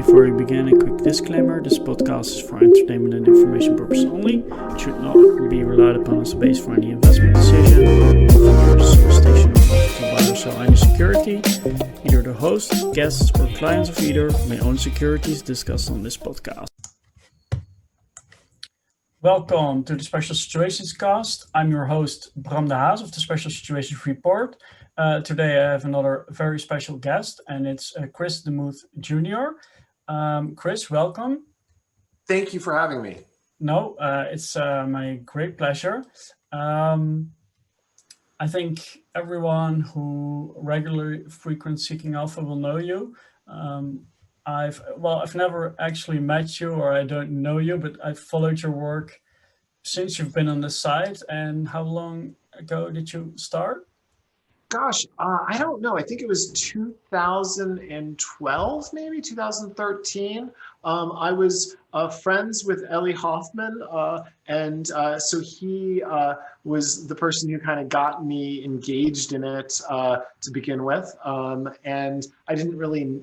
Before we begin, a quick disclaimer. This podcast is for entertainment and information purposes only. It should not be relied upon as a base for any investment decision. For solicitation or to buy or sell any security, either the host, guests, or clients of either may own securities discussed on this podcast. Welcome to the Special Situations Cast. I'm your host, Bram de Haas of the Special Situations Report. Today I have another very special guest, and it's Chris DeMuth Jr. Chris, welcome. Thank you for having me. No, it's my great pleasure. I think everyone who regularly frequents Seeking Alpha will know you. I've never actually met you, or I don't know you, but I've followed your work since you've been on the site. And how long ago did you start? Gosh, I don't know. I think it was 2012, maybe 2013. I was friends with Ellie Hoffman, and so he was the person who kind of got me engaged in it to begin with. And I didn't really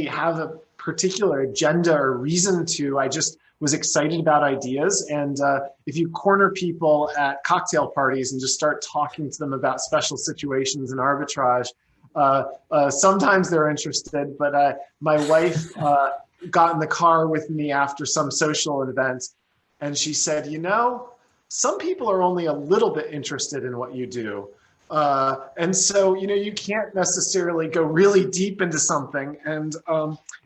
have a particular agenda or reason to. I just was excited about ideas. And if you corner people at cocktail parties and just start talking to them about special situations and arbitrage, sometimes they're interested, but my wife got in the car with me after some social event, and she said, you know, some people are only a little bit interested in what you do. And so, you know, you can't necessarily go really deep into something. And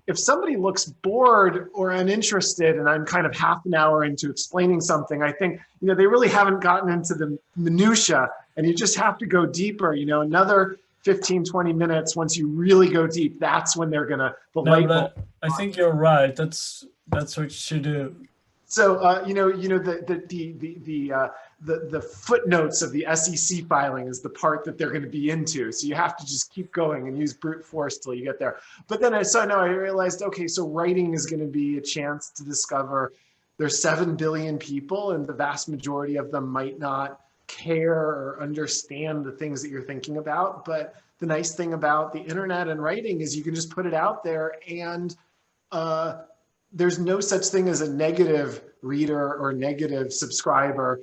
if somebody looks bored or uninterested and I'm kind of half an hour into explaining something, I think, you know, they really haven't gotten into the minutia, and you just have to go deeper, you know, another 15, 20 minutes. Once you really go deep, that's when they're gonna, I think you're right. That's what you should do. So, the footnotes of the SEC filing is the part that they're going to be into. So you have to just keep going and use brute force till you get there. But then I realized, okay, so writing is going to be a chance to discover there's 7 billion people, and the vast majority of them might not care or understand the things that you're thinking about. But the nice thing about the internet and writing is you can just put it out there, and there's no such thing as a negative reader or negative subscriber.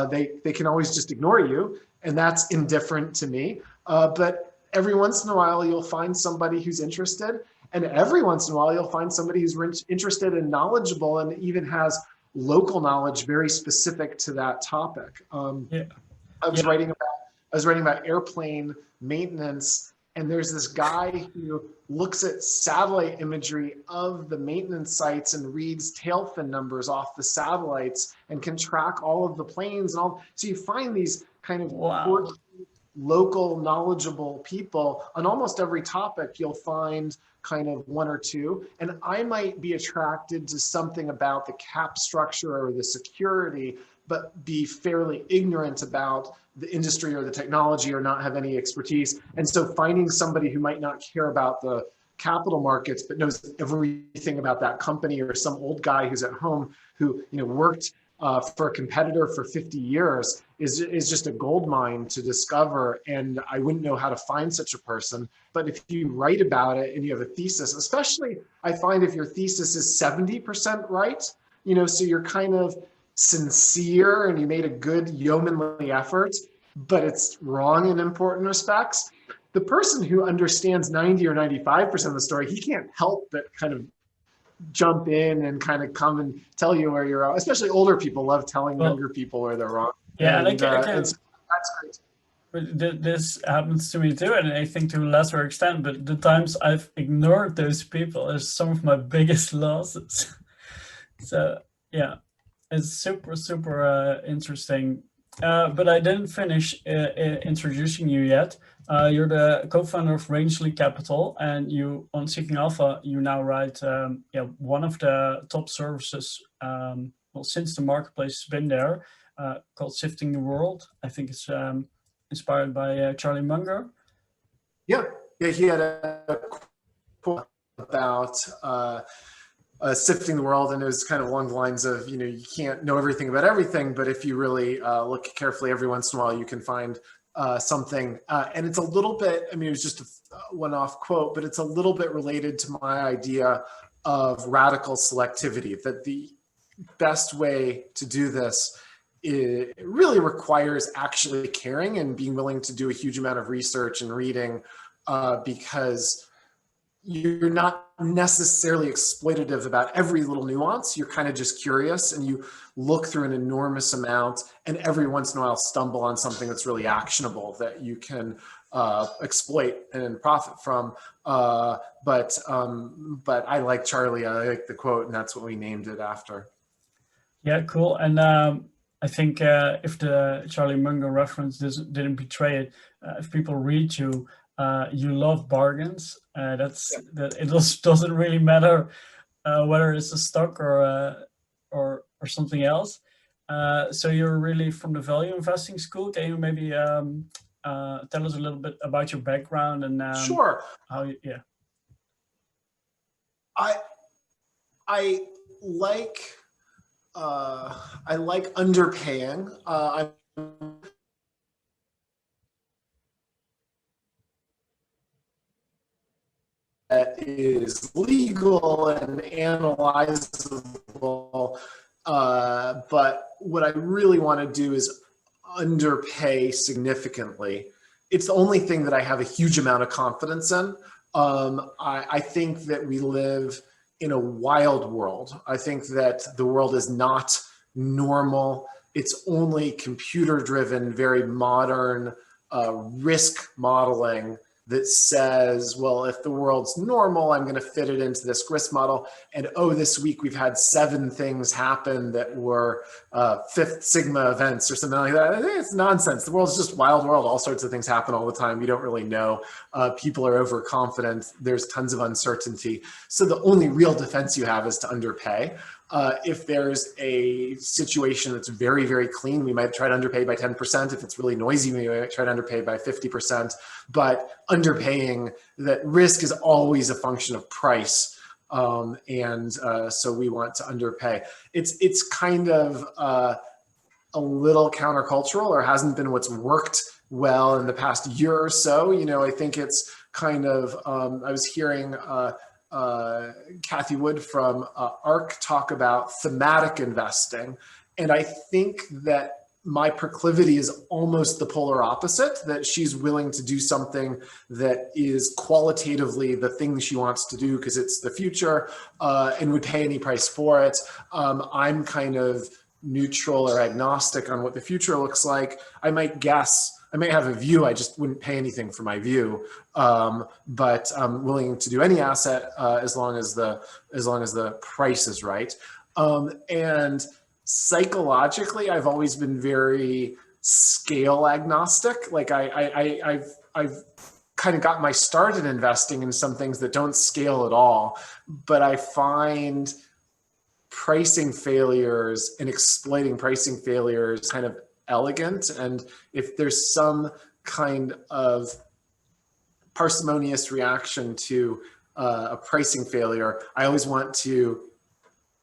They can always just ignore you, and that's indifferent to me. But every once in a while, you'll find somebody who's interested, and every once in a while, you'll find somebody who's interested and knowledgeable, and even has local knowledge very specific to that topic. I was writing about airplane maintenance. And there's this guy who looks at satellite imagery of the maintenance sites and reads tail fin numbers off the satellites and can track all of the planes and all. So you find these kind of local, knowledgeable people on almost every topic. You'll find kind of one or two. And I might be attracted to something about the cap structure or the security, but be fairly ignorant about the industry or the technology, or not have any expertise. And so finding somebody who might not care about the capital markets, but knows everything about that company, or some old guy who's at home who, you know, worked for a competitor for 50 years is just a gold mine to discover. And I wouldn't know how to find such a person. But if you write about it and you have a thesis, especially I find if your thesis is 70% right, you know, so you're kind of sincere and you made a good yeomanly effort, but it's wrong in important respects, the person who understands 90 or 95% of the story, he can't help but kind of jump in and kind of come and tell you where you're wrong. Especially older people love telling younger people where they're wrong. Yeah, and so that's great. But this happens to me too, and I think to a lesser extent, but the times I've ignored those people are some of my biggest losses. So yeah. It's super interesting, but I didn't finish introducing you yet. You're the co-founder of Rangeley Capital, and you on Seeking Alpha, you now write one of the top services, since the marketplace has been there, called Sifting the World. I think it's inspired by Charlie Munger. Yeah, he had a quote about Sifting the World, and it was kind of along the lines of, you know, you can't know everything about everything, but if you really look carefully, every once in a while you can find something. And it's a little bit, I mean, it was just a one-off quote, but it's a little bit related to my idea of radical selectivity, that the best way to do this, it really requires actually caring and being willing to do a huge amount of research and reading, because you're not necessarily exploitative about every little nuance. You're kind of just curious, and you look through an enormous amount, and every once in a while stumble on something that's really actionable that you can exploit and profit from. But I like Charlie. I like the quote, and that's what we named it after. Yeah, cool. And I think if the Charlie Munger reference didn't betray it, if people read you, you love bargains. That it doesn't really matter whether it's a stock or something else. So you're really from the value investing school. Can you maybe tell us a little bit about your background and Sure. how you, yeah. I like underpaying. That is legal and analyzable, but what I really want to do is underpay significantly. It's the only thing that I have a huge amount of confidence in. I think that we live in a wild world. I think that the world is not normal. It's only computer-driven, very modern risk modeling that says, well, if the world's normal, I'm going to fit it into this risk model. And oh, this week we've had 7 things happen that were Fifth Sigma events or something like that. I think it's nonsense. The world's just wild world. All sorts of things happen all the time. You don't really know. People are overconfident. There's tons of uncertainty. So the only real defense you have is to underpay. If there's a situation that's very, very clean, we might try to underpay by 10%. If it's really noisy, we might try to underpay by 50%. But underpaying, that risk is always a function of price. So we want to underpay. It's kind of a little countercultural, or hasn't been what's worked well in the past year or so. You know, I think it's kind of, I was hearing Kathy Wood from ARC talk about thematic investing. And I think that my proclivity is almost the polar opposite, that she's willing to do something that is qualitatively the thing she wants to do because it's the future, and would pay any price for it. I'm kind of neutral or agnostic on what the future looks like. I might guess, I may have a view, I just wouldn't pay anything for my view, but I'm willing to do any asset as long as the price is right. And psychologically, I've always been very scale agnostic. Like I've kind of got my start in investing in some things that don't scale at all, but I find pricing failures and exploiting pricing failures kind of elegant. And if there's some kind of parsimonious reaction to a pricing failure, I always want to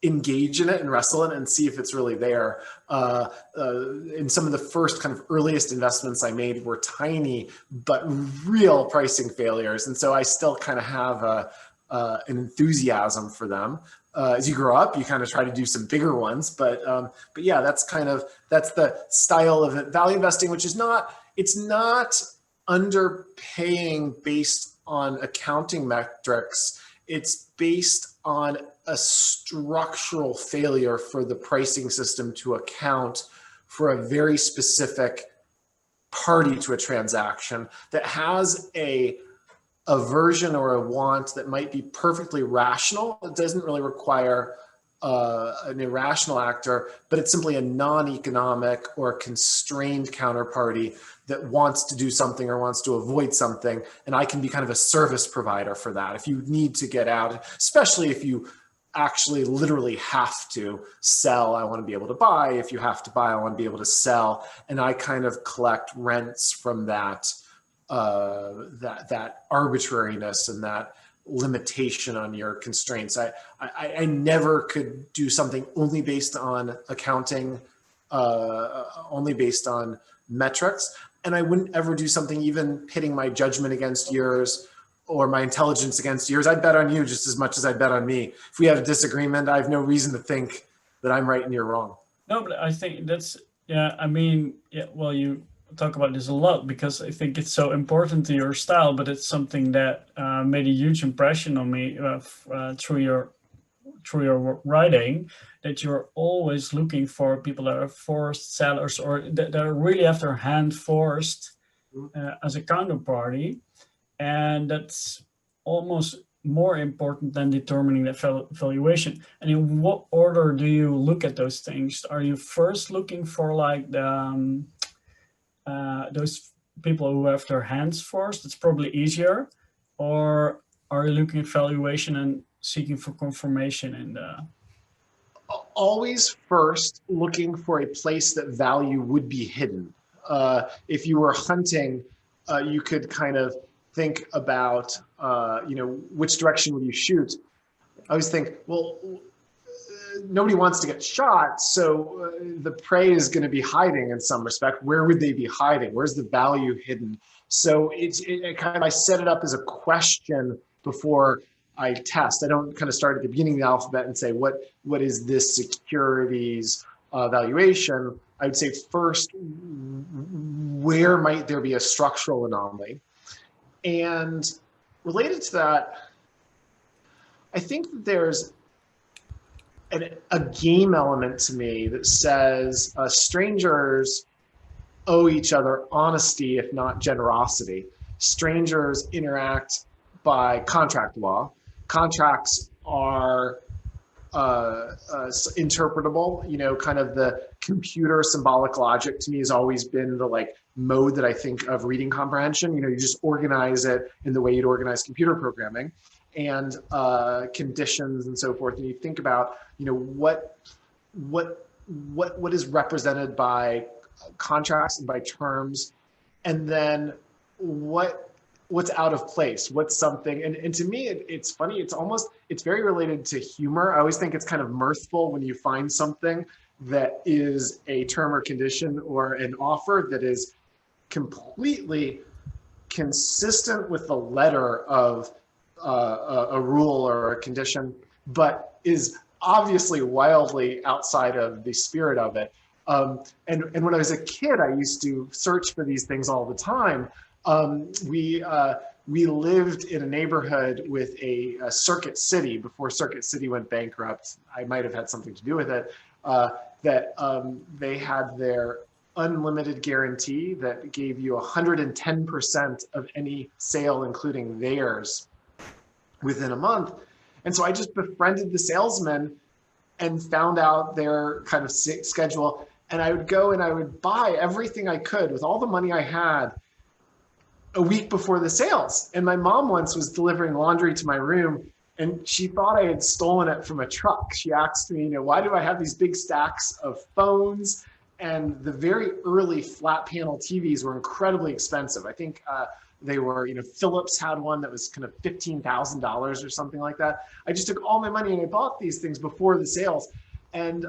engage in it and wrestle it and see if it's really there. And some of the first kind of earliest investments I made were tiny, but real pricing failures. And so I still kind of have an enthusiasm for them. As you grow up, you kind of try to do some bigger ones, but yeah, that's the style of value investing, which is it's not underpaying based on accounting metrics. It's based on a structural failure for the pricing system to account for a very specific party to a transaction that has a aversion or a want that might be perfectly rational. It doesn't really require an irrational actor, but it's simply a non-economic or constrained counterparty that wants to do something or wants to avoid something. And I can be kind of a service provider for that. If you need to get out, especially if you actually literally have to sell, I want to be able to buy. If you have to buy, I want to be able to sell. And I kind of collect rents from that arbitrariness and that limitation on your constraints. I never could do something only based on accounting, only based on metrics. And I wouldn't ever do something even pitting my judgment against yours or my intelligence against yours. I'd bet on you just as much as I'd bet on me. If we have a disagreement, I have no reason to think that I'm right and you're wrong. No, but I think that's, yeah, I mean, yeah, well, you talk about this a lot because I think it's so important to your style, but it's something that made a huge impression on me through your writing, that you're always looking for people that are forced sellers or that are really have their hand forced as a counterparty. And that's almost more important than determining the valuation. And in what order do you look at those things? Are you first looking for like the those people who have their hands forced? It's probably easier. Or are you looking at valuation and seeking for confirmation in the... Always first looking for a place that value would be hidden. If you were hunting, you could kind of think about, which direction would you shoot? I always think, well, nobody wants to get shot, so the prey is going to be hiding in some respect. Where would they be hiding? Where's the value hidden? So I set it up as a question before I test. I don't kind of start at the beginning of the alphabet and say, what is this security's valuation? I would say first, where might there be a structural anomaly? And related to that, I think that there's a game element to me that says strangers owe each other honesty, if not generosity. Strangers interact by contract law. Contracts are interpretable. Kind of the computer symbolic logic to me has always been the mode that I think of reading comprehension. You just organize it in the way you'd organize computer programming and conditions and so forth. And you think about, what is represented by contracts and by terms, and then what's out of place, what's something, and to me, it's funny, it's very related to humor. I always think it's kind of mirthful when you find something that is a term or condition or an offer that is completely consistent with the letter of a rule or a condition, but is obviously wildly outside of the spirit of it. And when I was a kid, I used to search for these things all the time. We lived in a neighborhood with a Circuit City before Circuit City went bankrupt. I might have had something to do with it. They had their unlimited guarantee that gave you 110% of any sale, including theirs, within a month. And so I just befriended the salesman and found out their kind of schedule. And I would go and I would buy everything I could with all the money I had a week before the sales. And my mom once was delivering laundry to my room and she thought I had stolen it from a truck. She asked me, why do I have these big stacks of phones? And the very early flat panel TVs were incredibly expensive. I think they were, Philips had one that was kind of $15,000 or something like that. I just took all my money and I bought these things before the sales and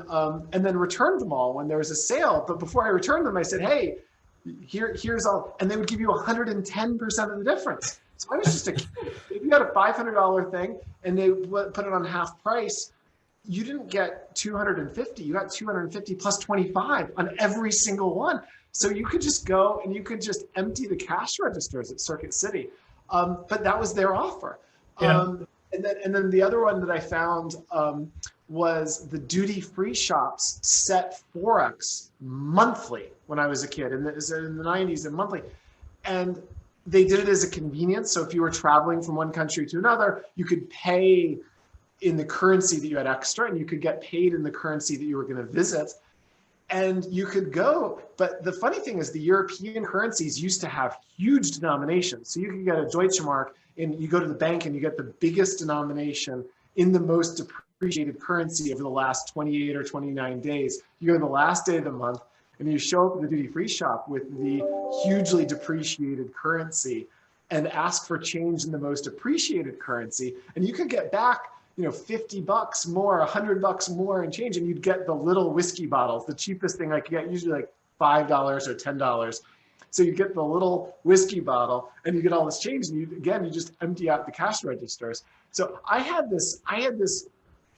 then returned them all when there was a sale. But before I returned them, I said, hey, here's all, and they would give you 110% of the difference. So I was just a kid. If you had a $500 thing and they put it on half price, you didn't get 250, you got 250 plus 25 on every single one. So you could just go and you could just empty the cash registers at Circuit City. But that was their offer. Yeah. And then the other one that I found was the duty-free shops set Forex monthly when I was a kid, in the 90s, and monthly. And they did it as a convenience. So if you were traveling from one country to another, you could pay in the currency that you had extra, and you could get paid in the currency that you were going to visit. And you could go, but the funny thing is the European currencies used to have huge denominations. So you could get a Deutsche Mark and you go to the bank and you get the biggest denomination in the most depreciated currency over the last 28 or 29 days. You go to the last day of the month and you show up at the duty-free shop with the hugely depreciated currency and ask for change in the most appreciated currency. And you could get back $50 more, $100 more and change, and you'd get the little whiskey bottles, the cheapest thing I could get, usually like $5 or $10. So you get the little whiskey bottle and you get all this change, and you just empty out the cash registers. So I had this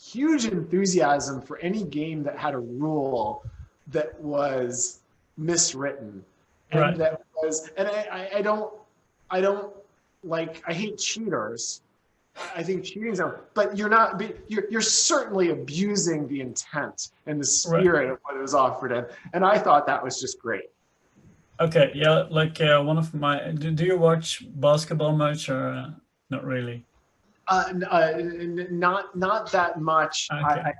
huge enthusiasm for any game that had a rule that was miswritten. And Right. that was, and I don't like, I hate cheaters. I think cheating is, but you're certainly abusing the intent and the spirit of what it was offered in. And I thought that was just great. Okay, yeah, like one of my, do you watch basketball much or not really? Not that much. Okay.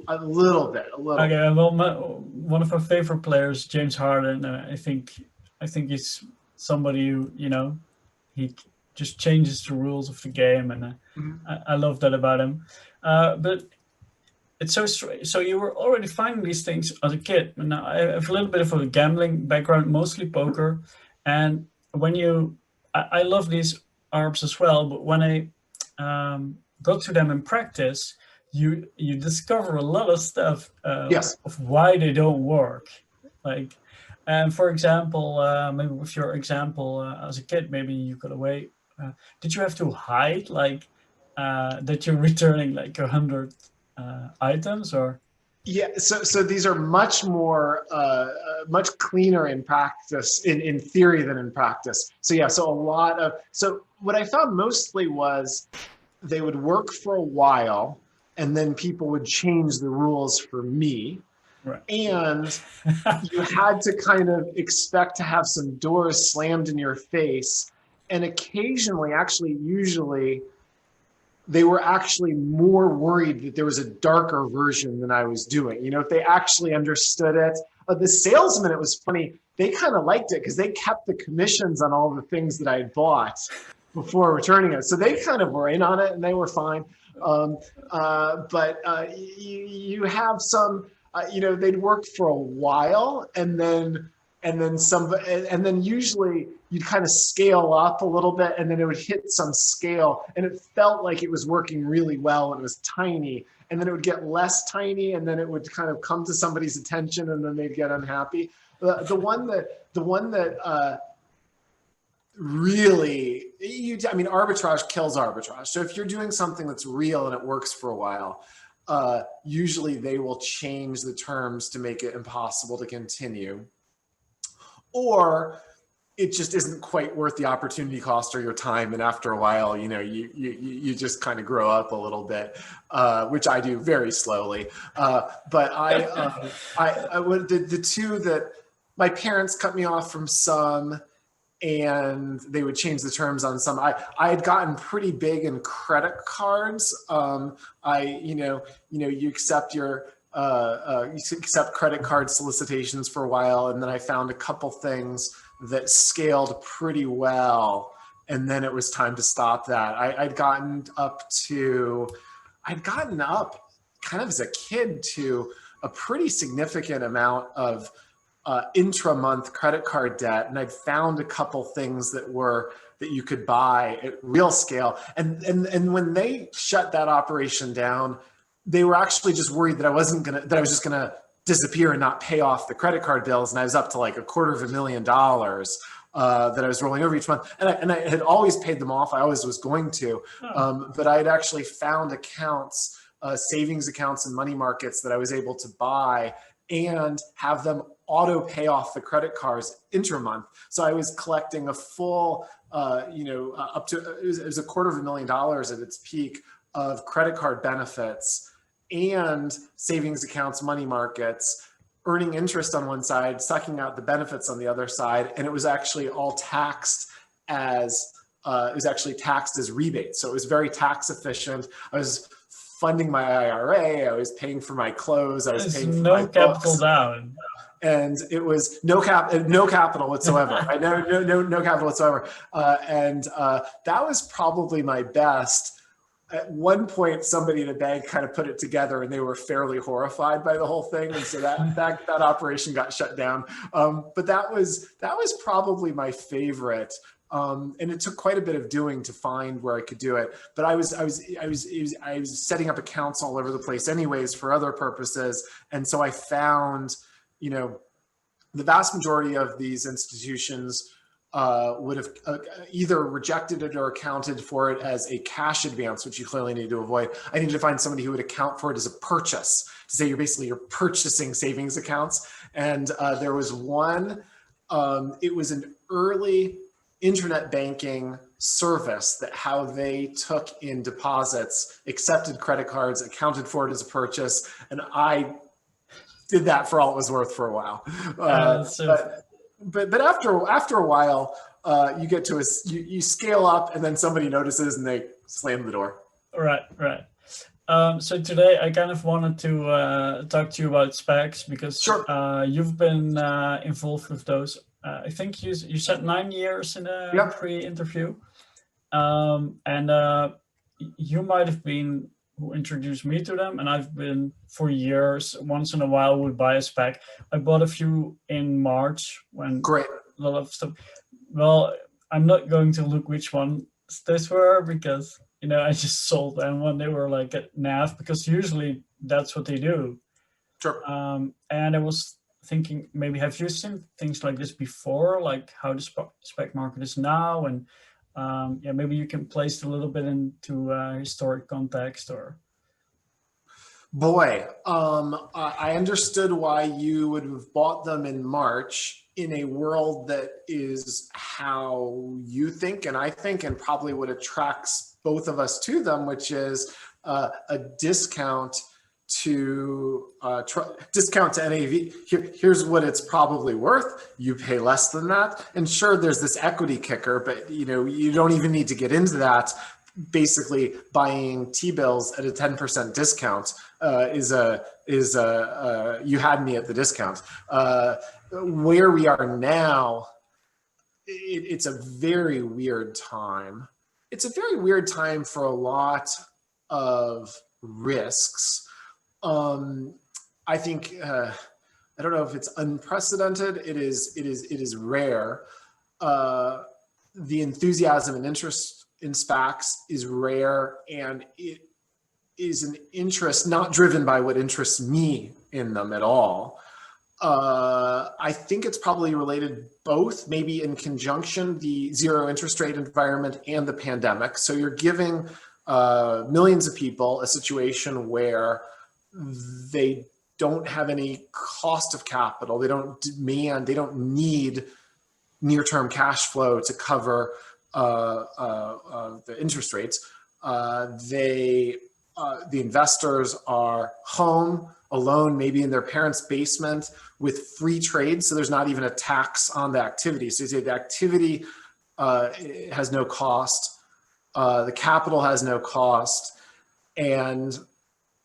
A little bit. Okay, well, one of my favorite players, James Harden, I think he's somebody who, he just changes the rules of the game, and I love that about him. But it's so strange. So you were already finding these things as a kid. And now I have a little bit of a gambling background, mostly poker. And when I love these ARBs as well, but when I go to them in practice, you discover a lot of stuff Yes. of why they don't work. Like, and for example, maybe with your example as a kid, maybe you got away. Did you have to hide like that you're returning like 100 items, or? Yeah, so these are much more, much cleaner in practice, in theory than in practice. So yeah, so what I found mostly was they would work for a while, and then people would change the rules for me. Right. And you had to kind of expect to have some doors slammed in your face. And occasionally, actually, usually, they were actually more worried that there was a darker version than I was doing. If they actually understood it. The salesman, it was funny, they kind of liked it because they kept the commissions on all the things that I had bought before returning it. So they kind of were in on it and they were fine. But you have some, they'd work for a while and then usually you'd kind of scale up a little bit, and then it would hit some scale, and it felt like it was working really well, and it was tiny, and then it would get less tiny, and then it would kind of come to somebody's attention, and then they'd get unhappy. The one that really, arbitrage kills arbitrage. So if you're doing something that's real and it works for a while, usually they will change the terms to make it impossible to continue. Or it just isn't quite worth the opportunity cost or your time. And after a while, you just kind of grow up a little bit, which I do very slowly. But the two that my parents cut me off from some, and they would change the terms on some. I had gotten pretty big in credit cards. You accept your you accept credit card solicitations for a while, and then I found a couple things that scaled pretty well, and then it was time to stop that. I'd gotten up kind of as a kid to a pretty significant amount of intra-month credit card debt, and I'd found a couple things that you could buy at real scale, and when they shut that operation down, they were actually just worried that I was just gonna disappear and not pay off the credit card bills. And I was up to like $250,000 that I was rolling over each month. And I had always paid them off. I always was going to, but I had actually found accounts, savings accounts and money markets that I was able to buy and have them auto pay off the credit cards intra-month. So I was collecting a full, up to, it was $250,000 at its peak of credit card benefits and savings accounts, money markets, earning interest on one side, sucking out the benefits on the other side. And it was actually all taxed as, rebates. So it was very tax efficient. I was funding my IRA. I was paying for my clothes. I was paying for my books. No capital down. And it was no capital whatsoever. Right? No capital whatsoever. And that was probably my best. At one point, somebody in a bank kind of put it together, and they were fairly horrified by the whole thing, and so that operation got shut down. But that was probably my favorite, and it took quite a bit of doing to find where I could do it. But I was setting up accounts all over the place, anyways, for other purposes, and so I found, the vast majority of these institutions would have either rejected it or accounted for it as a cash advance, which you clearly need to avoid. I need to find somebody who would account for it as a purchase, to say you're purchasing savings accounts. And there was one, it was an early internet banking service that how they took in deposits, accepted credit cards, accounted for it as a purchase. And I did that for all it was worth for a while. But after a while, you get to you scale up, and then somebody notices and they slam the door. Right. So today I kind of wanted to talk to you about SPACs because Sure. You've been involved with those. I think you said 9 years in a pre-interview, and you might have been who introduced me to them, and I've been for years. Once in a while, would buy a SPAC. I bought a few in March when Great. A lot of stuff. Well, I'm not going to look which ones those were because I just sold them when they were like at NAV, because usually that's what they do. Sure. And I was thinking, maybe have you seen things like this before, like how the SPAC market is now, and maybe you can place it a little bit into historic context. Or boy, I understood why you would have bought them in March in a world that is how you think and I think, and probably what attracts both of us to them, which is a discount to NAV. Here's what it's probably worth. You pay less than that, and sure, there's this equity kicker, but you don't even need to get into that. Basically, buying T-bills at a 10% discount you had me at the discount. Where we are now, it's a very weird time. It's a very weird time for a lot of risks. I think I don't know if it's unprecedented. It is rare. The enthusiasm and interest in SPACs is rare, and it is an interest not driven by what interests me in them at all. I think it's probably related both, maybe in conjunction, the zero interest rate environment and the pandemic. So you're giving millions of people a situation where they don't have any cost of capital. They don't demand, they don't need near-term cash flow to cover the interest rates. The investors are home alone, maybe in their parents' basement with free trade. So there's not even a tax on the activity. So you say the activity has no cost. The capital has no cost. And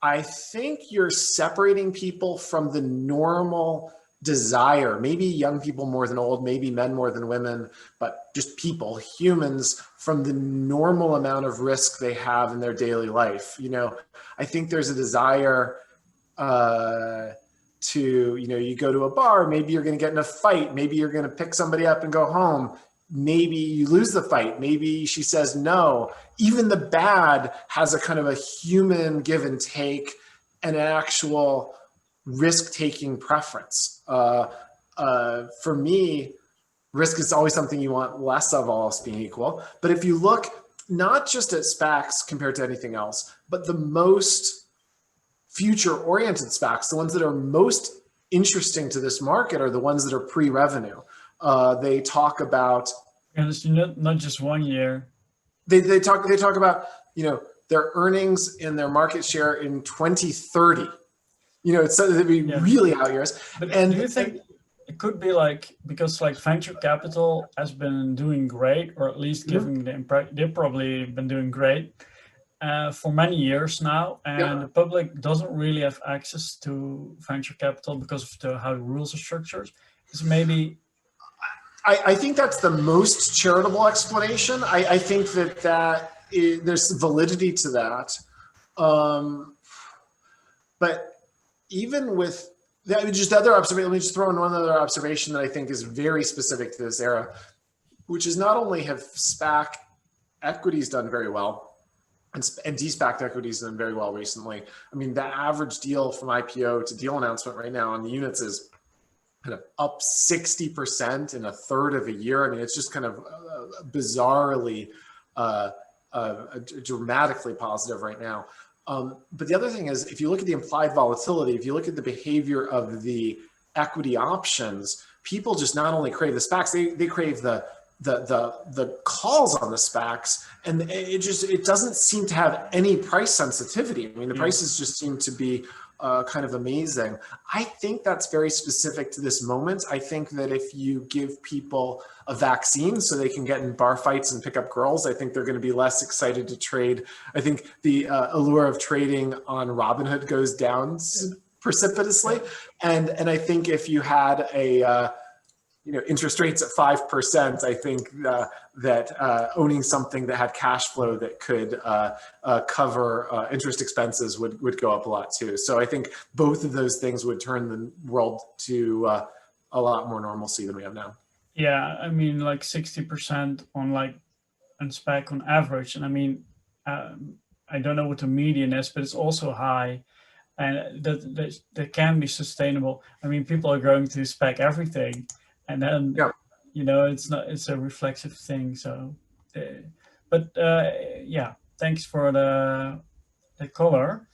I think you're separating people from the normal desire, maybe young people more than old, maybe men more than women, but just people, humans, from the normal amount of risk they have in their daily life. I think there's a desire to, you go to a bar, maybe you're going to get in a fight, maybe you're going to pick somebody up and go home. Maybe you lose the fight. Maybe she says no. Even the bad has a kind of a human give and take and an actual risk-taking preference. For me, risk is always something you want less of, all else being equal. But if you look not just at SPACs compared to anything else, but the most future-oriented SPACs, the ones that are most interesting to this market are the ones that are pre-revenue. They talk about, and it's not just 1 year. They talk about their earnings and their market share in 2030. It's so they'd be really out years. But do you think it could be because venture capital has been doing great, or at least giving the impression they've probably been doing great for many years now, and the public doesn't really have access to venture capital because of how the rules are structured. Is maybe. I think that's the most charitable explanation. I think there's validity to that. But even with that, just other observation, let me just throw in one other observation that I think is very specific to this era, which is not only have SPAC equities done very well, and de-SPAC equities done very well recently. I mean, the average deal from IPO to deal announcement right now on the units is kind of up 60% in a third of a year. I mean, it's just kind of bizarrely, dramatically positive right now. But the other thing is, if you look at the implied volatility, if you look at the behavior of the equity options, people just not only crave the SPACs, they crave the calls on the SPACs, and it doesn't seem to have any price sensitivity. I mean, the prices just seem to be kind of amazing. I think that's very specific to this moment. I think that if you give people a vaccine so they can get in bar fights and pick up girls, I think they're going to be less excited to trade. I think the allure of trading on Robinhood goes down precipitously. And I think if you had a interest rates at 5%, I think that owning something that had cash flow that could cover interest expenses would go up a lot too. So I think both of those things would turn the world to a lot more normalcy than we have now. Yeah, I mean, like 60% on SPAC on average. And I mean, I don't know what the median is, but it's also high. And that can be sustainable. I mean, people are going to SPAC everything. And then, it's a reflexive thing. So, thanks for the color.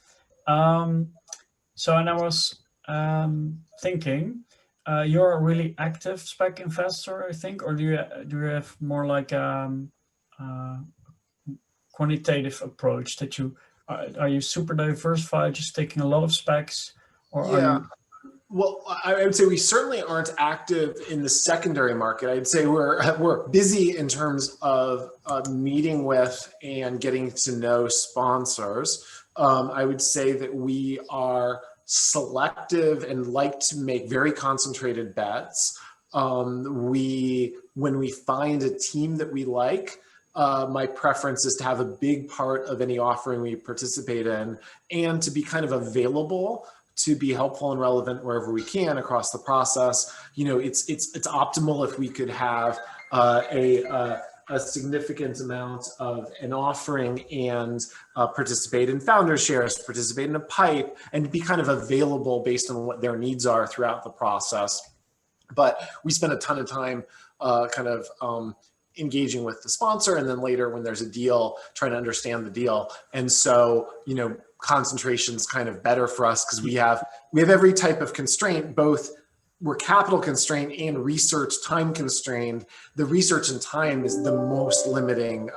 So, and I was thinking, you're a really active SPAC investor, I think, or do you have more like quantitative approach that are you super diversified, just taking a lot of SPACs, or are you? Well, I would say we certainly aren't active in the secondary market. I'd say we're busy in terms of meeting with and getting to know sponsors. I would say that we are selective and like to make very concentrated bets. When we find a team that we like, my preference is to have a big part of any offering we participate in and to be kind of available to be helpful and relevant wherever we can across the process. It's optimal if we could have a significant amount of an offering and participate in founder shares, participate in a PIPE, and be kind of available based on what their needs are throughout the process. But we spend a ton of time engaging with the sponsor, and then later when there's a deal, trying to understand the deal. And so, concentration is kind of better for us because we have every type of constraint. Both we're capital constrained and research time constrained. The research and time is the most limiting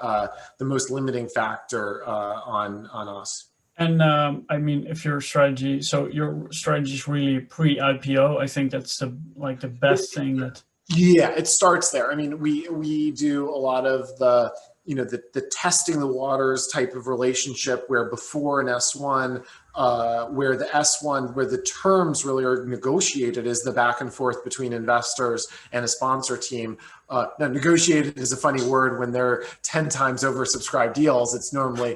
factor on us. And I mean, if your strategy is really pre-IPO, I think that's the best thing that. Yeah, it starts there. I mean, we do a lot of the testing the waters type of relationship where before an S1, where the terms really are negotiated is the back and forth between investors and a sponsor team. Now, negotiated is a funny word when there are 10 times oversubscribed deals. It's normally,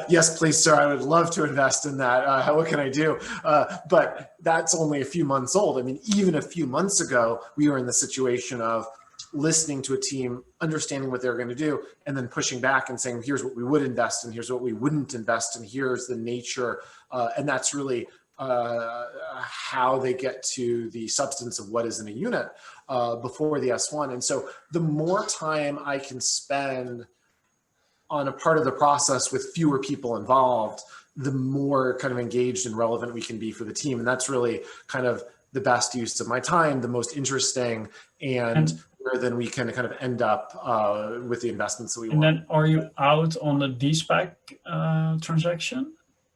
yes, please, sir, I would love to invest in that. What can I do? But that's only a few months old. I mean, even a few months ago, we were in the situation of listening to a team, understanding what they're going to do, and then pushing back and saying, here's what we would invest in, here's what we wouldn't invest in, here's the nature. And that's really how they get to the substance of what is in a unit before the S1. And so the more time I can spend on a part of the process with fewer people involved, the more kind of engaged and relevant we can be for the team. And that's really kind of the best use of my time, the most interesting, and where then we can kind of end up with the investments that we want. And then are you out on the de-SPAC transaction?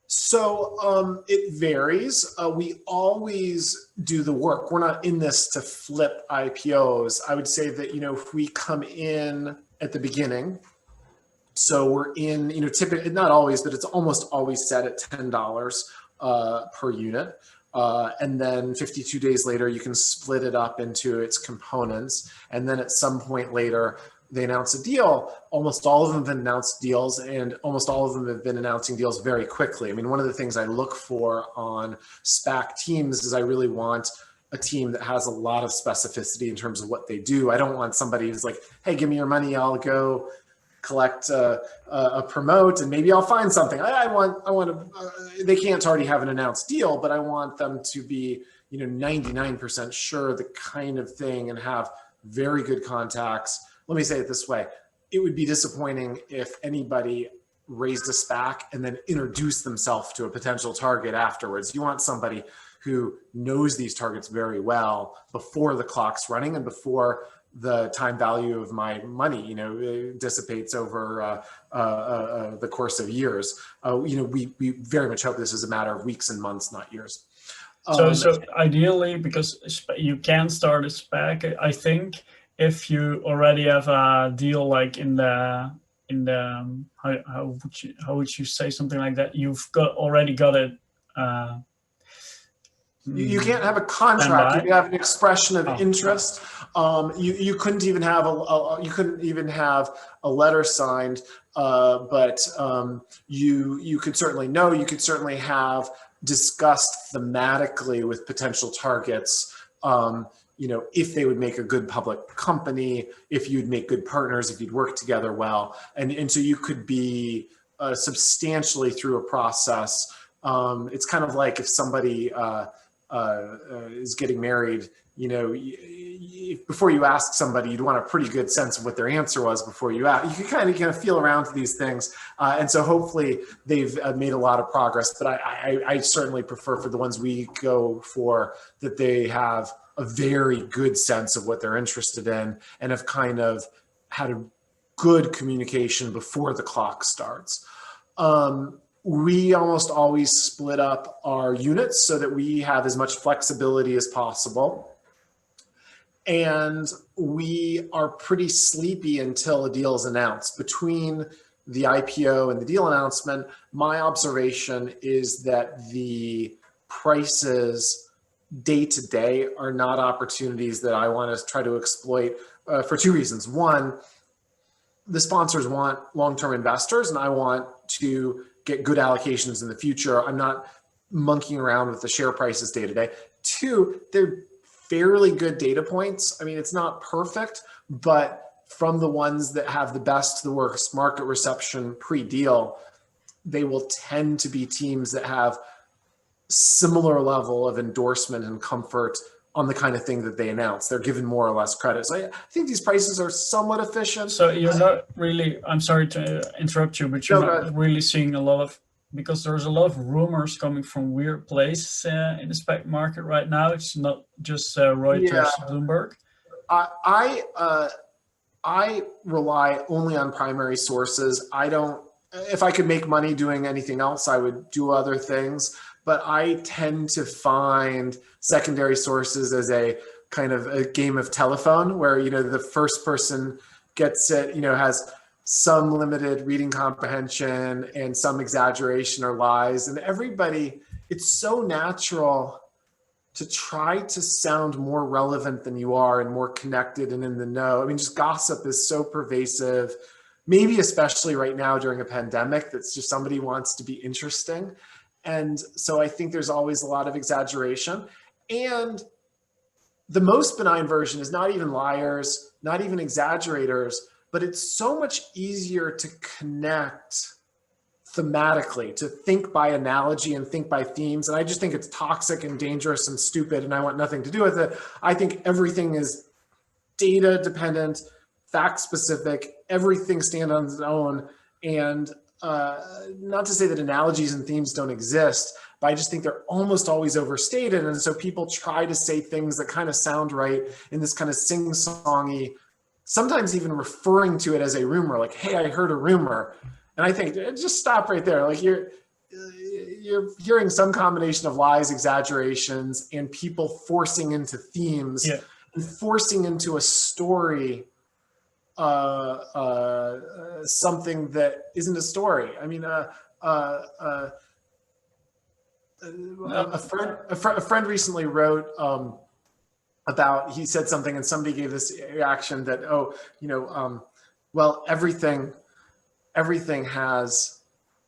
So it varies. We always do the work. We're not in this to flip IPOs. I would say that, if we come in at the beginning, so we're in, typically, not always, but it's almost always set at $10 per unit. And then 52 days later, you can split it up into its components. And then at some point later, they announce a deal. Almost all of them have been announced deals, and almost all of them have been announcing deals very quickly. I mean, one of the things I look for on SPAC teams is I really want a team that has a lot of specificity in terms of what they do. I don't want somebody who's like, hey, give me your money, I'll go collect a promote, and maybe I'll find something. I want to, they can't already have an announced deal, but I want them to be, 99% sure the kind of thing and have very good contacts. Let me say it this way. It would be disappointing if anybody raised a SPAC and then introduced themselves to a potential target afterwards. You want somebody who knows these targets very well before the clock's running and before the time value of my money, dissipates over the course of years. We very much hope this is a matter of weeks and months, not years. So ideally, because you can start a SPAC, I think if you already have a deal like in the how would you say something like that? You've already got it. You can't have a contract. You have an expression of interest. You couldn't even have a letter signed, but you could certainly know. You could certainly have discussed thematically with potential targets. If they would make a good public company, if you'd make good partners, if you'd work together well, and so you could be substantially through a process. It's kind of like if somebody is getting married, before you ask somebody, you'd want a pretty good sense of what their answer was before you ask. You can kind of feel around to these things. And so hopefully they've made a lot of progress, but I certainly prefer for the ones we go for that they have a very good sense of what they're interested in and have kind of had a good communication before the clock starts. We almost always split up our units so that we have as much flexibility as possible. And we are pretty sleepy until a deal is announced. Between the IPO and the deal announcement, my observation is that the prices day to day are not opportunities that I want to try to exploit for two reasons. One, the sponsors want long-term investors, and I want to get good allocations in the future. I'm not monkeying around with the share prices day to day. Two, they're fairly good data points. I mean, it's not perfect, but from the ones that have the best to the worst market reception pre-deal, they will tend to be teams that have similar level of endorsement and comfort on the kind of thing that they announce. They're given more or less credit. So I think these prices are somewhat efficient. So you're not really, I'm sorry to interrupt you, but you're not really seeing a lot of, because there's a lot of rumors coming from weird places in the SPAC market right now. It's not just Reuters, Bloomberg. I rely only on primary sources. If I could make money doing anything else, I would do other things. But I tend to find secondary sources as a kind of a game of telephone where, the first person gets it, has some limited reading comprehension and some exaggeration or lies. And everybody, it's so natural to try to sound more relevant than you are and more connected and in the know. I mean, just gossip is so pervasive, maybe especially right now during a pandemic, that's just somebody wants to be interesting. And so I think there's always a lot of exaggeration. And the most benign version is not even liars, not even exaggerators, but it's so much easier to connect thematically, to think by analogy and think by themes. And I just think it's toxic and dangerous and stupid, and I want nothing to do with it. I think everything is data dependent, fact specific, everything stands on its own. And not to say that analogies and themes don't exist, but I just think they're almost always overstated. And so people try to say things that kind of sound right in this kind of sing-songy, sometimes even referring to it as a rumor, like, hey, I heard a rumor. And I think just stop right there. Like you're hearing some combination of lies, exaggerations, and people forcing into themes and forcing into a story something that isn't a story. I mean, a friend recently wrote about, he said something and somebody gave this reaction that, well, everything has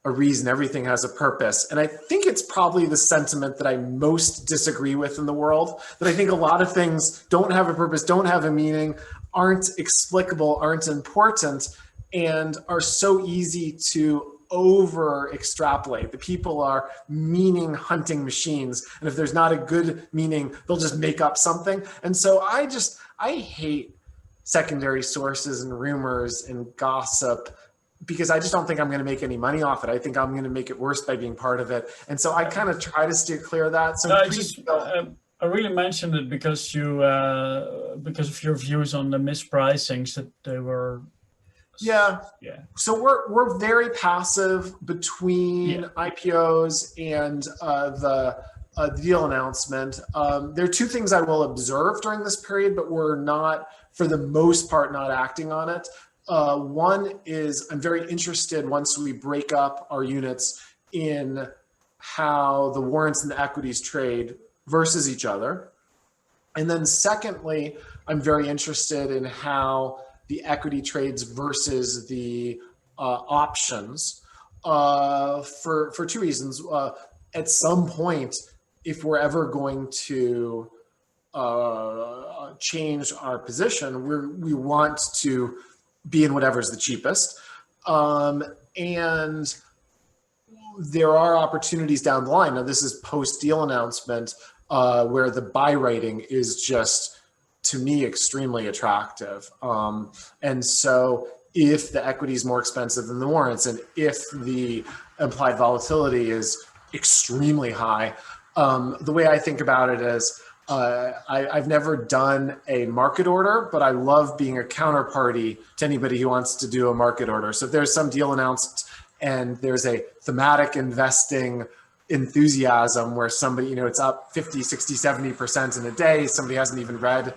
a reason, everything has a purpose. And I think it's probably the sentiment that I most disagree with in the world, that I think a lot of things don't have a purpose, don't have a meaning, aren't explicable, aren't important, and are so easy to over extrapolate. The people are meaning hunting machines. And if there's not a good meaning, they'll just make up something. And so I hate secondary sources and rumors and gossip, because I just don't think I'm going to make any money off it. I think I'm going to make it worse by being part of it. And so I kind of try to steer clear of that. So I really mentioned it because because of your views on the mispricings, that they were. Yeah. So we're very passive between IPOs and the deal announcement. There are two things I will observe during this period, but we're not, for the most part, not acting on it. One is I'm very interested, once we break up our units, in how the warrants and the equities trade versus each other. And then secondly, I'm very interested in how the equity trades versus the options for two reasons. At some point, if we're ever going to change our position, we want to be in whatever's the cheapest. And there are opportunities down the line. Now, this is post-deal announcement, where the buy rating is just, to me, extremely attractive. And so if the equity is more expensive than the warrants, and if the implied volatility is extremely high, the way I think about it is, I've never done a market order, but I love being a counterparty to anybody who wants to do a market order. So if there's some deal announced and there's a thematic investing enthusiasm where somebody, it's up 50, 60, 70% in a day, somebody hasn't even read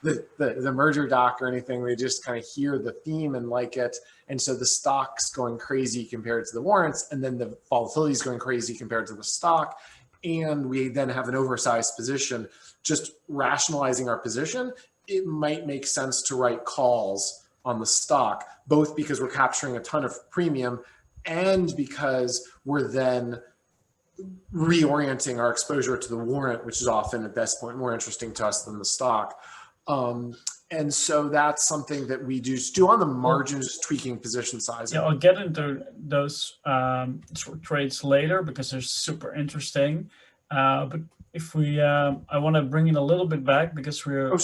the merger doc or anything, they just kind of hear the theme and like it. And so the stock's going crazy compared to the warrants, and then the volatility is going crazy compared to the stock. And we then have an oversized position. Just rationalizing our position, it might make sense to write calls on the stock, both because we're capturing a ton of premium and because we're then reorienting our exposure to the warrant, which is often at this point more interesting to us than the stock. And so that's something that we do on the margins, tweaking position size. Yeah, I'll get into those trades later because they're super interesting. But if we, I want to bring it a little bit back because we're,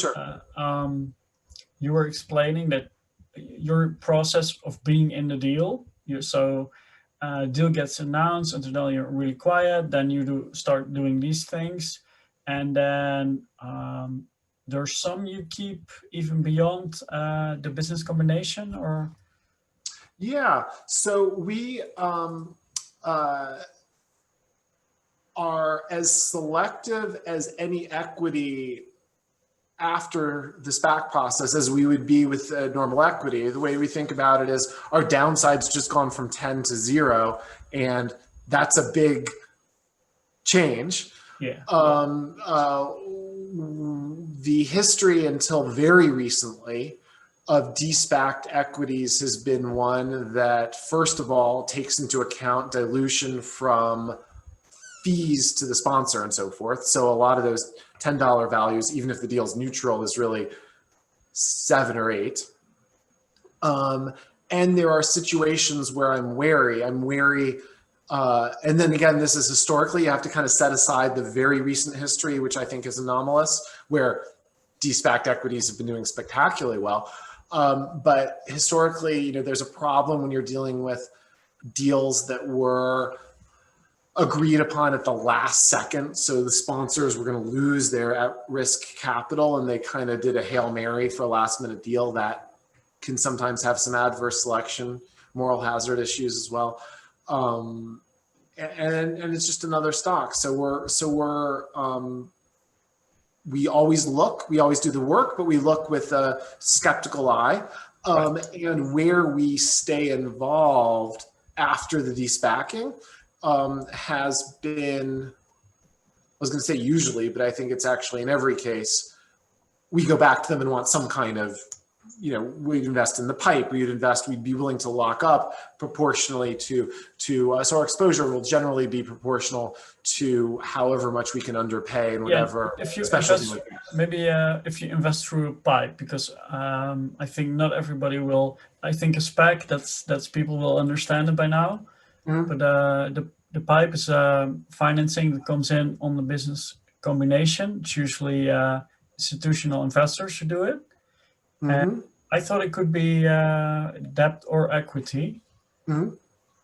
you were explaining that your process of being in the deal. Deal gets announced, and then you're really quiet. Then you start doing these things, and then there's some you keep even beyond the business combination, or? Yeah, so we are as selective as any equity after the SPAC process as we would be with normal equity. The way we think about it is our downside's just gone from 10 to 0, and that's a big change. Yeah. The history until very recently of de-SPACed equities has been one that, first of all, takes into account dilution from fees to the sponsor and so forth. So a lot of those $10 values, even if the deal's neutral, is really 7 or 8. And there are situations where I'm wary. And then again, this is historically, you have to kind of set aside the very recent history, which I think is anomalous, where de-SPACed equities have been doing spectacularly well. But historically, there's a problem when you're dealing with deals that were agreed upon at the last second. So the sponsors were going to lose their at-risk capital, and they kind of did a Hail Mary for a last-minute deal that can sometimes have some adverse selection, moral hazard issues as well. And it's just another stock. We always do the work, but we look with a skeptical eye. And where we stay involved after the de-SPACing has been, I was going to say usually, but I think it's actually in every case, we go back to them and want some kind of, we'd invest in the pipe, we'd be willing to lock up proportionally to so our exposure will generally be proportional to however much we can underpay and whatever. If you invest, maybe if you invest through a pipe, because I think not everybody will. I think a SPAC, that's people will understand it by now. but the PIPE is financing that comes in on the business combination. It's usually institutional investors who do it. And I thought it could be debt or equity.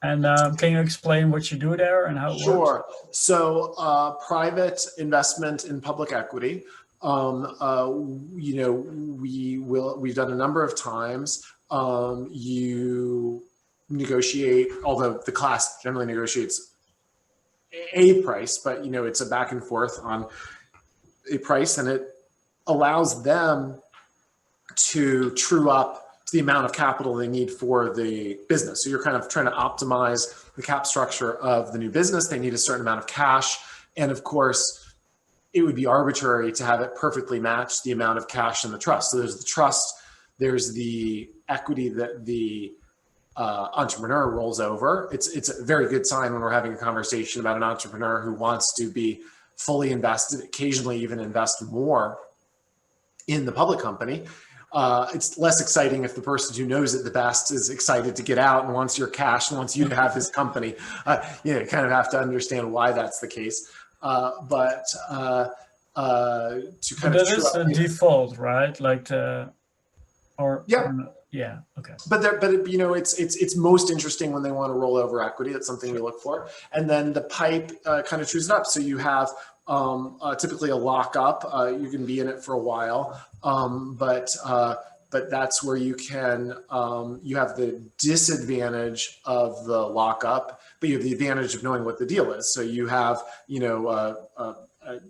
And can you explain what you do there and how it works? Sure. So private investment in public equity, you know, we've done a number of times. You negotiate, although the class generally negotiates a price, but you know, it's a back and forth on a price, and it allows them to true up to the amount of capital they need for the business. So you're kind of trying to optimize the cap structure of the new business. They need a certain amount of cash. And of course, it would be arbitrary to have it perfectly match the amount of cash in the trust. So there's the trust, there's the equity that the entrepreneur rolls over. It's a very good sign when we're having a conversation about an entrepreneur who wants to be fully invested, occasionally even invest more in the public company. It's less exciting if the person who knows it the best is excited to get out and wants your cash and wants you to have his company. You know, you kind of have to understand why that's the case. But to kind of that is the default, right? Like the, or yeah, okay. But you know, it's most interesting when they want to roll over equity. That's something we look for. And then the PIPE kind of chews it up. So you have typically a lockup. You can be in it for a while, but that's where you can you have the disadvantage of the lockup, but you have the advantage of knowing what the deal is. So you have, you know,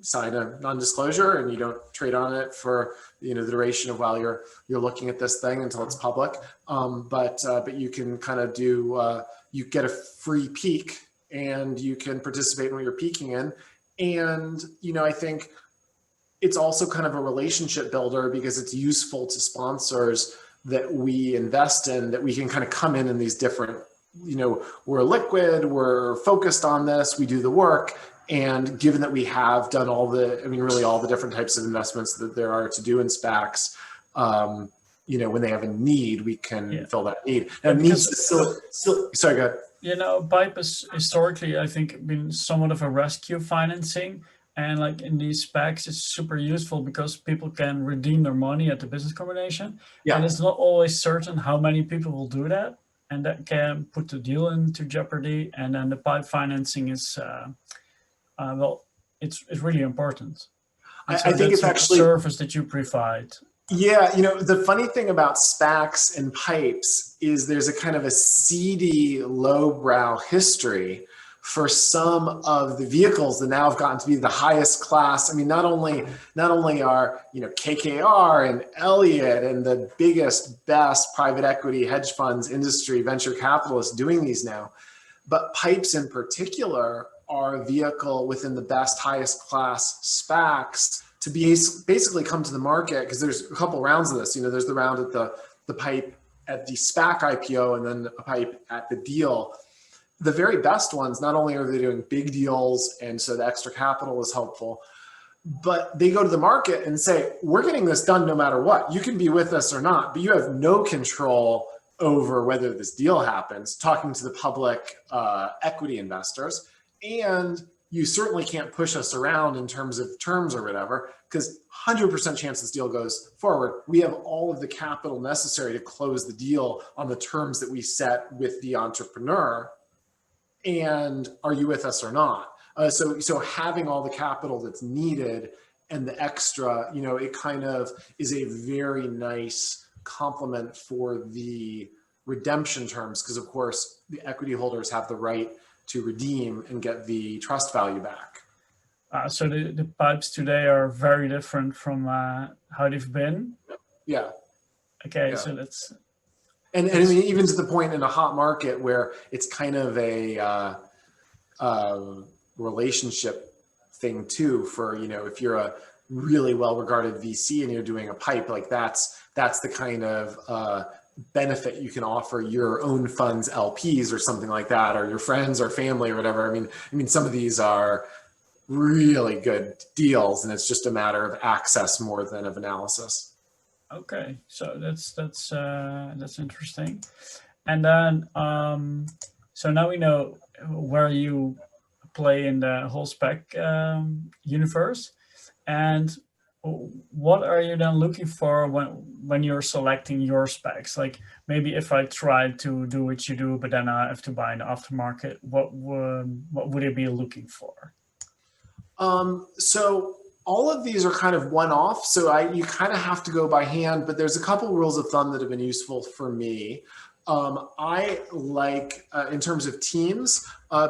sign a non-disclosure, and you don't trade on it for, you know, the duration of while you're looking at this thing until it's public. But you can kind of do you get a free peek, and you can participate when you're peeking in. And, you know, I think it's also kind of a relationship builder, because it's useful to sponsors that we invest in, that we can kind of come in these different, you know, we're liquid, we're focused on this, we do the work. And given that we have done all the, I mean, really all the different types of investments that there are to do in SPACs, you know, when they have a need, we can fill that need. And needs to still, sorry, go ahead. You know, PIPE has historically, I think, been somewhat of a rescue financing. And like in these SPACs, it's super useful because people can redeem their money at the business combination. Yeah. And it's not always certain how many people will do that. And that can put the deal into jeopardy. And then the PIPE financing is, well, it's really important. I think it's actually a service that you provide. Yeah, you know, the funny thing about SPACs and PIPEs is there's a kind of a seedy, lowbrow history for some of the vehicles that now have gotten to be the highest class. I mean, not only are, you know, KKR and Elliott and the biggest, best private equity hedge funds industry, venture capitalists doing these now, but PIPEs in particular are a vehicle within the best, highest class SPACs to be basically come to the market, because there's a couple rounds of this. You know, there's the round at the PIPE at the SPAC IPO, and then a PIPE at the deal. The very best ones, not only are they doing big deals, and so the extra capital is helpful, but they go to the market and say, we're getting this done no matter what. You can be with us or not, but you have no control over whether this deal happens, talking to the public equity investors. And you certainly can't push us around in terms of terms or whatever, because 100% chance this deal goes forward. We have all of the capital necessary to close the deal on the terms that we set with the entrepreneur. And are you with us or not? So having all the capital that's needed and the extra, you know, it kind of is a very nice complement for the redemption terms, because of course the equity holders have the right to redeem and get the trust value back. So the PIPEs today are very different from how they've been. Yeah. Okay, yeah. So that's. And I mean, even to the point in a hot market where it's kind of a relationship thing too, for, you know, if you're a really well-regarded VC and you're doing a PIPE, like that's the kind of benefit you can offer your own funds LPs or something like that, or your friends or family or whatever. I mean, some of these are really good deals, and it's just a matter of access more than of analysis. Okay, so that's interesting. And then So now we know where you play in the whole spec universe, and what are you then looking for when you're selecting your specs? Like maybe if I try to do what you do, but then I have to buy an aftermarket, what would I be looking for? So all of these are kind of one-off. So you kind of have to go by hand, but there's a couple rules of thumb that have been useful for me. I like, in terms of teams,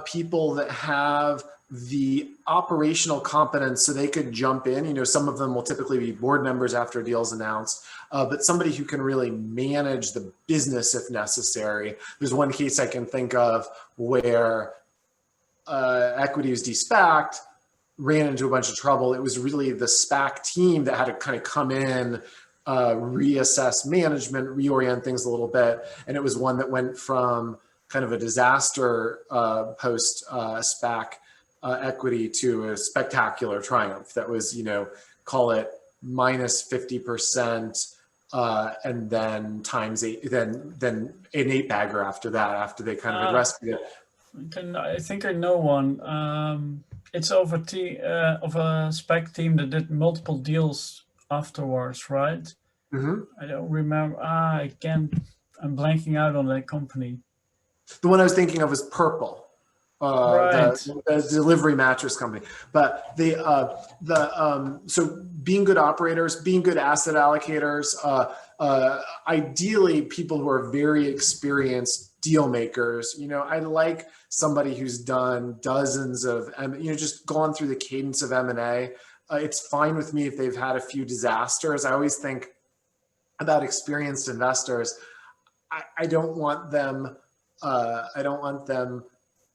people that have the operational competence so they could jump in. You know, some of them will typically be board members after a deal is announced, but somebody who can really manage the business if necessary. There's one case I can think of where equity was de-SPACed, ran into a bunch of trouble. It was really the SPAC team that had to kind of come in, reassess management, reorient things a little bit. And it was one that went from kind of a disaster post SPAC equity to a spectacular triumph that was, you know, call it minus 50%, and then times 8, then an 8-bagger after that, after they kind of addressed it. I think I know one. It's of a spec team that did multiple deals afterwards, right? Mm-hmm. I don't remember. I can't. I'm blanking out on that company. The one I was thinking of was Purple, Right. the delivery mattress company. But so being good operators, being good asset allocators, ideally people who are very experienced deal makers. You know, I like somebody who's done dozens of, you know, just gone through the cadence of M&A. It's fine with me if they've had a few disasters. I always think about experienced investors. I don't want them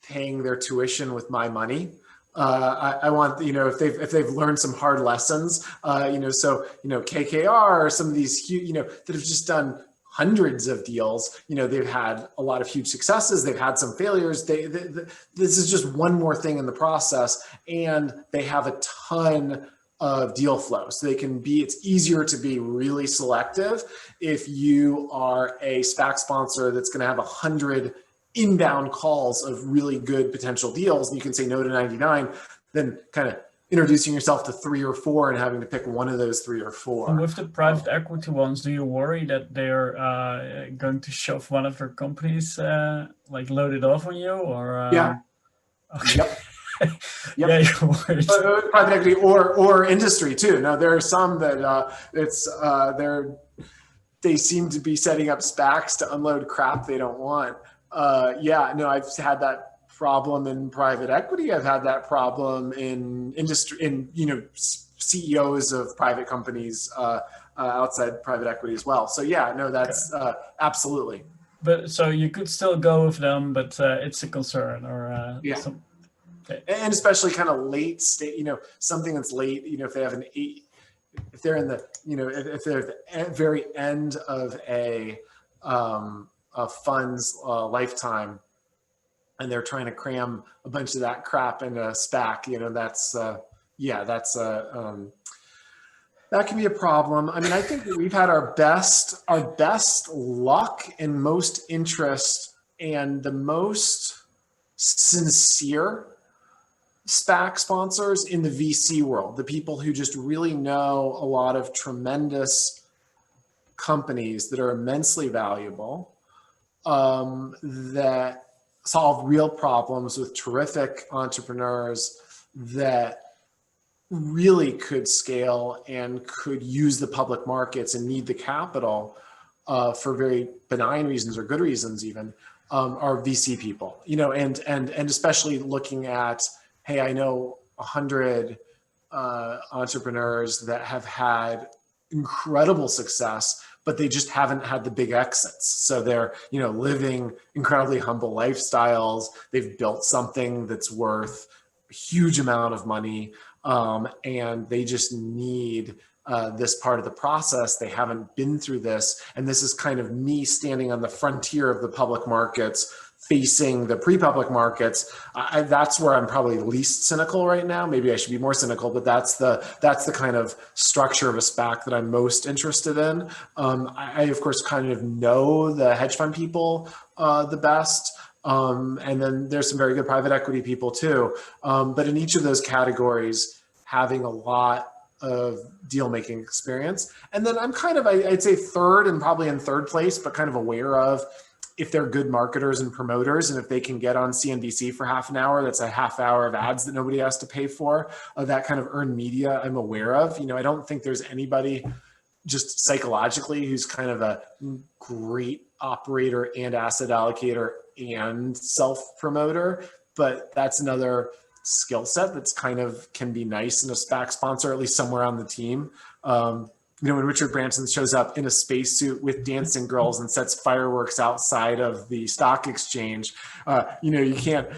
paying their tuition with my money. I want, you know, if they've learned some hard lessons, you know, so, you know, KKR or some of these, you know, that have just done hundreds of deals, you know, they've had a lot of huge successes. They've had some failures. This is just one more thing in the process, and they have a ton of deal flow. So they can be, it's easier to be really selective if you are a SPAC sponsor that's going to have 100 inbound calls of really good potential deals, and you can say no to 99, then kind of introducing yourself to 3 or 4 and having to pick one of those 3 or 4. And with the private equity ones, do you worry that they're going to shove one of their companies like loaded off on you, or? Yeah. Okay. Yep. Yep. Yeah, you're worried. Private equity or industry too. Now there are some that they seem to be setting up SPACs to unload crap they don't want. Yeah, no, I've had that problem in private equity. I've had that problem in industry, in, you know, CEOs of private companies outside private equity as well. So yeah, no, that's absolutely. But so you could still go with them, but it's a concern, or yeah. Okay. And especially kind of late state, you know, something that's late, you know, if they have an 8, if they're in the, you know, if they're at the very end of a fund's lifetime, and they're trying to cram a bunch of that crap in a SPAC, you know, that's, yeah, that's that can be a problem. I mean, I think that we've had our best luck and most interest and the most sincere SPAC sponsors in the VC world, the people who just really know a lot of tremendous companies that are immensely valuable, that solve real problems with terrific entrepreneurs that really could scale and could use the public markets and need the capital for very benign reasons or good reasons even, are VC people, you know, and especially looking at, hey, I know 100 entrepreneurs that have had incredible success, but they just haven't had the big exits. So they're, you know, living incredibly humble lifestyles. They've built something that's worth a huge amount of money, and they just need this part of the process. They haven't been through this. And this is kind of me standing on the frontier of the public markets, facing the pre-public markets. That's where I'm probably least cynical right now. Maybe I should be more cynical, but that's the kind of structure of a SPAC that I'm most interested in. I of course kind of know the hedge fund people the best. And then there's some very good private equity people too. But in each of those categories, having a lot of deal making experience. And then I'm kind of, I'd say third and probably in third place, but kind of aware of if they're good marketers and promoters, and if they can get on CNBC for half an hour, that's a half hour of ads that nobody has to pay for, that kind of earned media I'm aware of. I don't think there's anybody just psychologically who's kind of a great operator and asset allocator and self-promoter, but that's another skill set that's kind of can be nice in a SPAC sponsor, at least somewhere on the team. When Richard Branson shows up in a spacesuit with dancing girls and sets fireworks outside of the stock exchange, you can't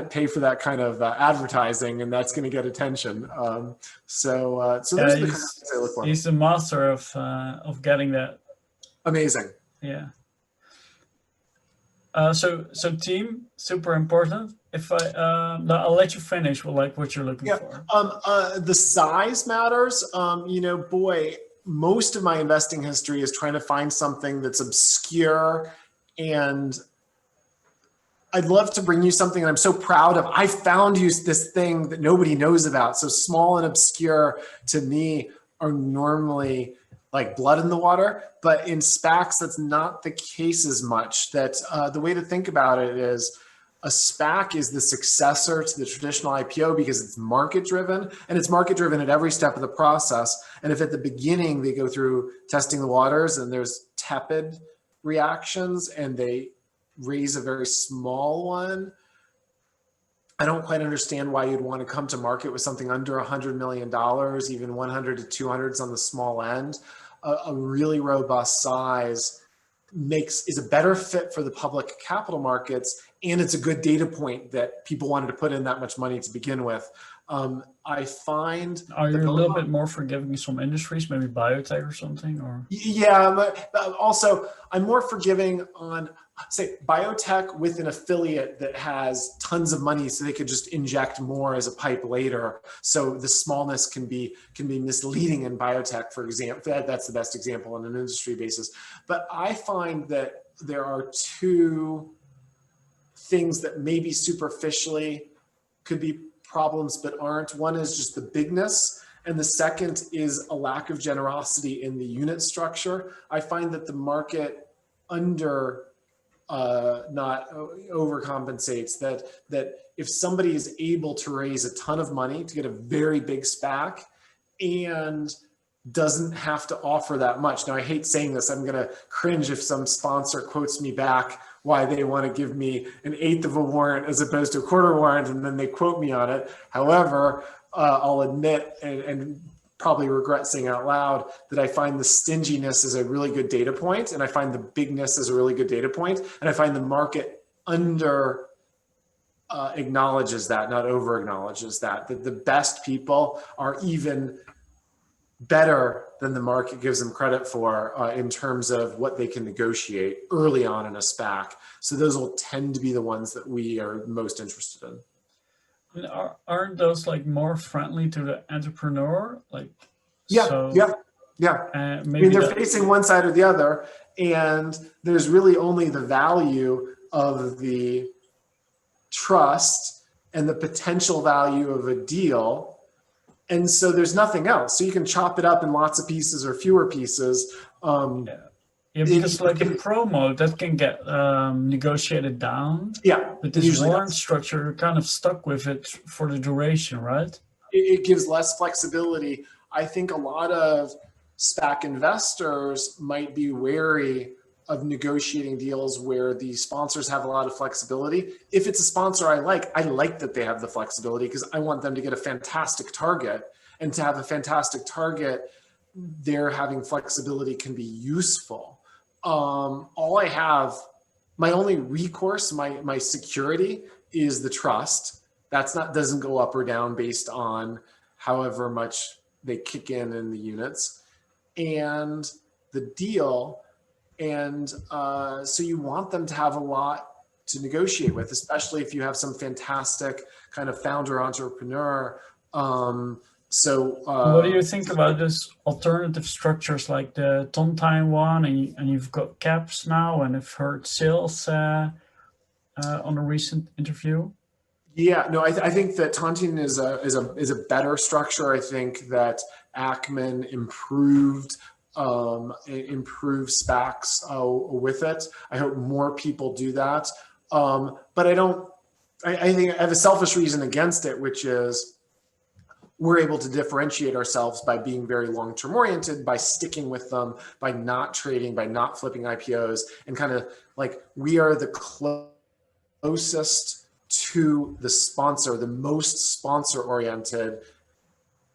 pay for that kind of advertising, and that's going to get attention. So those are the kind of things I look for. He's the master of getting that. Amazing. Yeah. So team, super important. If I'll let you finish with what you're looking for. The size matters. Most of my investing history is trying to find something that's obscure, and I'd love to bring you something that I'm so proud of. I found you this thing that nobody knows about. So small and obscure to me are normally like blood in the water, but in SPACs, that's not the case as much. That the way to think about it is a SPAC is the successor to the traditional IPO because it's market driven, and it's market driven at every step of the process. And if at the beginning they go through testing the waters and there's tepid reactions and they raise a very small one, I don't quite understand why you'd want to come to market with something under $100 million, even 100 to 200 is on the small end. A really robust size is a better fit for the public capital markets, and it's a good data point that people wanted to put in that much money to begin with. I find. Are you a little bit more forgiving some industries, maybe biotech or something, or? Yeah, but also I'm more forgiving on, say, biotech with an affiliate that has tons of money, so they could just inject more as a pipe later. So the smallness can be misleading in biotech, for example. That's the best example on an industry basis. But I find that there are two things that maybe superficially could be problems but aren't. One is just the bigness, and the second is a lack of generosity in the unit structure. I find that the market not overcompensates, that if somebody is able to raise a ton of money to get a very big SPAC and doesn't have to offer that much. Now, I hate saying this. I'm going to cringe if some sponsor quotes me back why they want to give me an 1/8 of a warrant as opposed to a 1/4 warrant, and then they quote me on it. However, I'll admit and probably regret saying out loud that I find the stinginess is a really good data point, and I find the bigness is a really good data point, and I find the market under acknowledges that, not over acknowledges that the best people are even better than the market gives them credit for in terms of what they can negotiate early on in a SPAC. So those will tend to be the ones that we are most interested in. And aren't those more friendly to the entrepreneur? Yeah. Maybe they're facing one side or the other, and there's really only the value of the trust and the potential value of a deal. And so there's nothing else. So you can chop it up in lots of pieces or fewer pieces. Because in promo, that can get negotiated down. Yeah. But this warrant structure, you're kind of stuck with it for the duration, right? It gives less flexibility. I think a lot of SPAC investors might be wary of negotiating deals where the sponsors have a lot of flexibility. If it's a sponsor I like that they have the flexibility because I want them to get a fantastic target, and to have a fantastic target, they're having flexibility can be useful. My only recourse, my security is the trust. Doesn't go up or down based on however much they kick in the units, and the deal. And so you want them to have a lot to negotiate with, especially if you have some fantastic kind of founder entrepreneur So What do you think about this alternative structures like the Tontine one, and you've got caps now, and I've heard sales on a recent interview? Yeah, no, I think that Tontine is a better structure. I think that Ackman improved SPACs with it. I hope more people do that. But I think I have a selfish reason against it, which is we're able to differentiate ourselves by being very long-term oriented, by sticking with them, by not trading, by not flipping IPOs, and kind of like we are the closest to the sponsor, the most sponsor oriented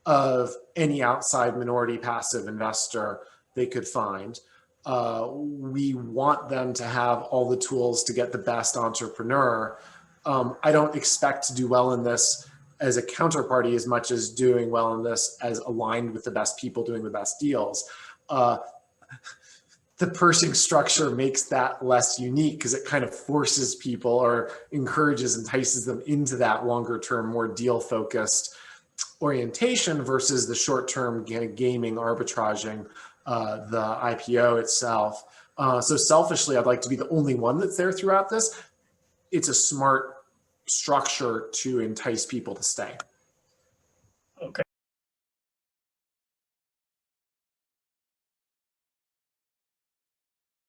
of any outside minority passive investor they could find. We want them to have all the tools to get the best entrepreneur. I don't expect to do well in this as a counterparty as much as doing well in this as aligned with the best people doing the best deals. The Pershing structure makes that less unique because it kind of forces people or encourages, entices them into that longer term, more deal focused orientation versus the short term gaming, arbitraging the IPO itself. So selfishly, I'd like to be the only one that's there throughout this. It's a smart structure to entice people to stay.